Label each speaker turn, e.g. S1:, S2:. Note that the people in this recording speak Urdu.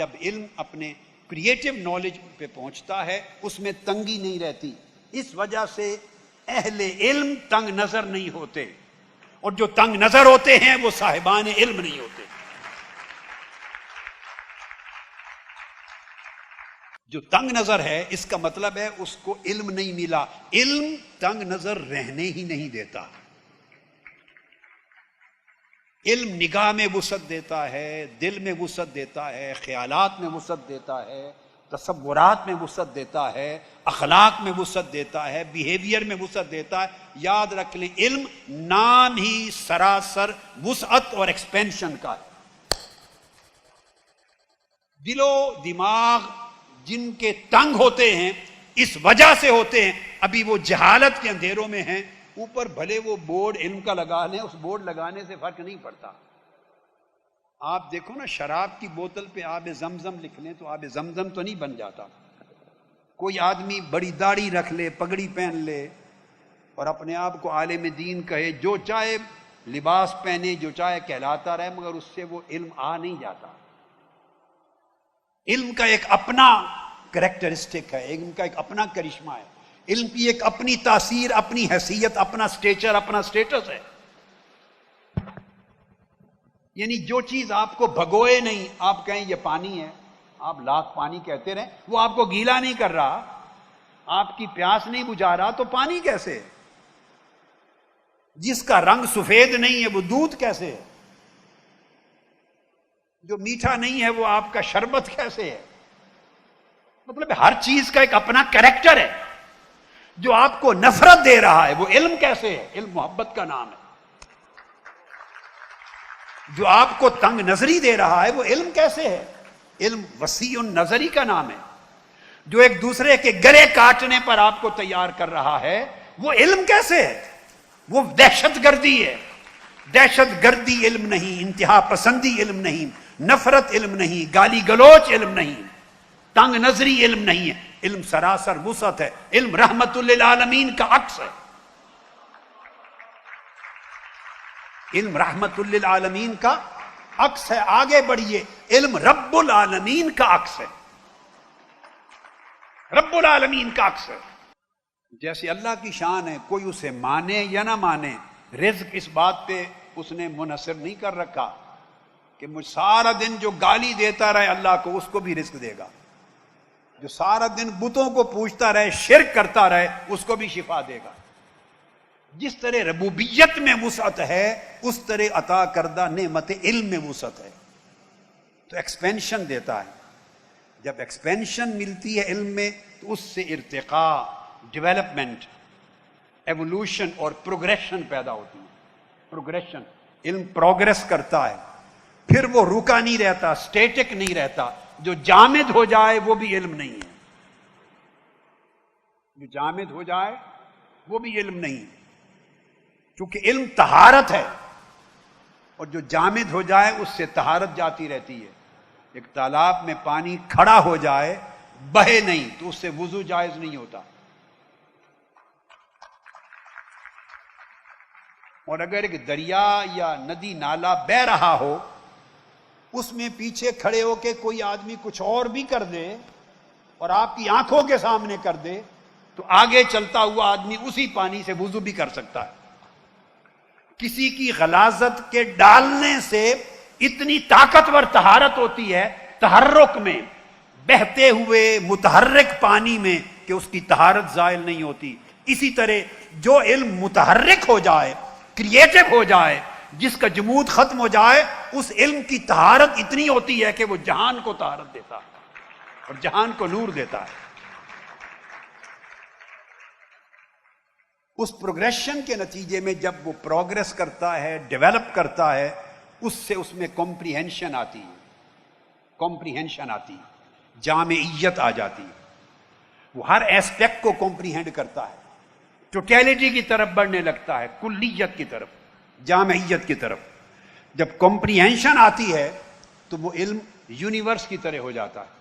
S1: جب علم اپنے کریٹو نالج پہ پہنچتا ہے اس میں تنگی نہیں رہتی. اس وجہ سے اہل علم تنگ نظر نہیں ہوتے، اور جو تنگ نظر ہوتے ہیں وہ صاحبان علم نہیں ہوتے. جو تنگ نظر ہے اس کا مطلب ہے اس کو علم نہیں ملا. علم تنگ نظر رہنے ہی نہیں دیتا. علم نگاہ میں وسعت دیتا ہے، دل میں وسعت دیتا ہے، خیالات میں وسعت دیتا ہے، تصورات میں وسعت دیتا ہے، اخلاق میں وسعت دیتا ہے، بیہیویئر میں وسعت دیتا ہے. یاد رکھ لیں علم نام ہی سراسر وسعت اور ایکسپینشن کا ہے. دل و دماغ جن کے تنگ ہوتے ہیں اس وجہ سے ہوتے ہیں، ابھی وہ جہالت کے اندھیروں میں ہیں. اوپر بھلے وہ بورڈ علم کا لگا لیں، اس بورڈ لگانے سے فرق نہیں پڑتا. آپ دیکھو نا، شراب کی بوتل پہ آب زمزم لکھ لیں تو آب زمزم تو نہیں بن جاتا. کوئی آدمی بڑی داڑھی رکھ لے، پگڑی پہن لے اور اپنے آپ کو عالم دین کہے، جو چاہے لباس پہنے، جو چاہے کہلاتا رہے، مگر اس سے وہ علم آ نہیں جاتا. علم کا ایک اپنا کریکٹرسٹک ہے، علم کا ایک اپنا کرشمہ ہے، علم کی ایک اپنی تاثیر، اپنی حیثیت، اپنا سٹیچر، اپنا سٹیٹس ہے. یعنی جو چیز آپ کو بھگوئے نہیں، آپ کہیں یہ پانی ہے، آپ لاکھ پانی کہتے رہیں، وہ آپ کو گیلا نہیں کر رہا، آپ کی پیاس نہیں بجھا رہا، تو پانی کیسے ہے؟ جس کا رنگ سفید نہیں ہے وہ دودھ کیسے ہے؟ جو میٹھا نہیں ہے وہ آپ کا شربت کیسے ہے؟ مطلب ہر چیز کا ایک اپنا کریکٹر ہے. جو آپ کو نفرت دے رہا ہے وہ علم کیسے ہے؟ علم محبت کا نام ہے. جو آپ کو تنگ نظری دے رہا ہے وہ علم کیسے ہے؟ علم وسیع النظری کا نام ہے. جو ایک دوسرے کے گلے کاٹنے پر آپ کو تیار کر رہا ہے وہ علم کیسے ہے؟ وہ دہشت گردی ہے. دہشت گردی علم نہیں، انتہا پسندی علم نہیں، نفرت علم نہیں، گالی گلوچ علم نہیں، تنگ نظری علم نہیں ہے. علم سراسر وسعت ہے. علم رحمت للعالمین کا عکس ہے. علم رحمت للعالمین کا عکس ہے. آگے بڑھیے، علم رب العالمین کا عکس ہے. رب العالمین کا عکس ہے. جیسے اللہ کی شان ہے، کوئی اسے مانے یا نہ مانے، رزق اس بات پہ اس نے منحصر نہیں کر رکھا کہ مجھ سارا دن جو گالی دیتا رہے اللہ کو اس کو بھی رزق دے گا، جو سارا دن بتوں کو پوجتا رہے، شرک کرتا رہے، اس کو بھی شفا دے گا. جس طرح ربوبیت میں وسعت ہے اس طرح عطا کردہ نعمت علم میں وسعت ہے. تو ایکسپینشن دیتا ہے. جب ایکسپینشن ملتی ہے علم میں تو اس سے ارتقاء، ڈیولپمنٹ، ایوولوشن اور پروگریشن پیدا ہوتی ہے. پروگریشن، علم پروگریس کرتا ہے، پھر وہ رکا نہیں رہتا، سٹیٹک نہیں رہتا. جو جامد ہو جائے وہ بھی علم نہیں ہے. جو جامد ہو جائے وہ بھی علم نہیں ہے، کیونکہ علم طہارت ہے، اور جو جامد ہو جائے اس سے طہارت جاتی رہتی ہے. ایک تالاب میں پانی کھڑا ہو جائے، بہے نہیں، تو اس سے وضو جائز نہیں ہوتا. اور اگر ایک دریا یا ندی نالا بہہ رہا ہو، اس میں پیچھے کھڑے ہو کے کوئی آدمی کچھ اور بھی کر دے اور آپ کی آنکھوں کے سامنے کر دے تو آگے چلتا ہوا آدمی اسی پانی سے وضو بھی کر سکتا ہے. کسی کی غلاظت کے ڈالنے سے اتنی طاقتور طہارت ہوتی ہے تحرک میں، بہتے ہوئے متحرک پانی میں، کہ اس کی طہارت زائل نہیں ہوتی. اسی طرح جو علم متحرک ہو جائے، کریٹو ہو جائے، جس کا جمود ختم ہو جائے، اس علم کی طہارت اتنی ہوتی ہے کہ وہ جہان کو طہارت دیتا ہے اور جہان کو نور دیتا ہے. اس پروگریشن کے نتیجے میں جب وہ پروگریس کرتا ہے، ڈیولپ کرتا ہے، اس سے اس میں کمپریہنشن آتی ہے. کمپریہنشن آتی ہے، جامعیت آ جاتی ہے. وہ ہر ایسپیکٹ کو کمپریہینڈ کرتا ہے، ٹوٹیلٹی کی طرف بڑھنے لگتا ہے، کلیت کی طرف، جامعیت کی طرف. جب کمپریہنشن آتی ہے تو وہ علم یونیورس کی طرح ہو جاتا ہے.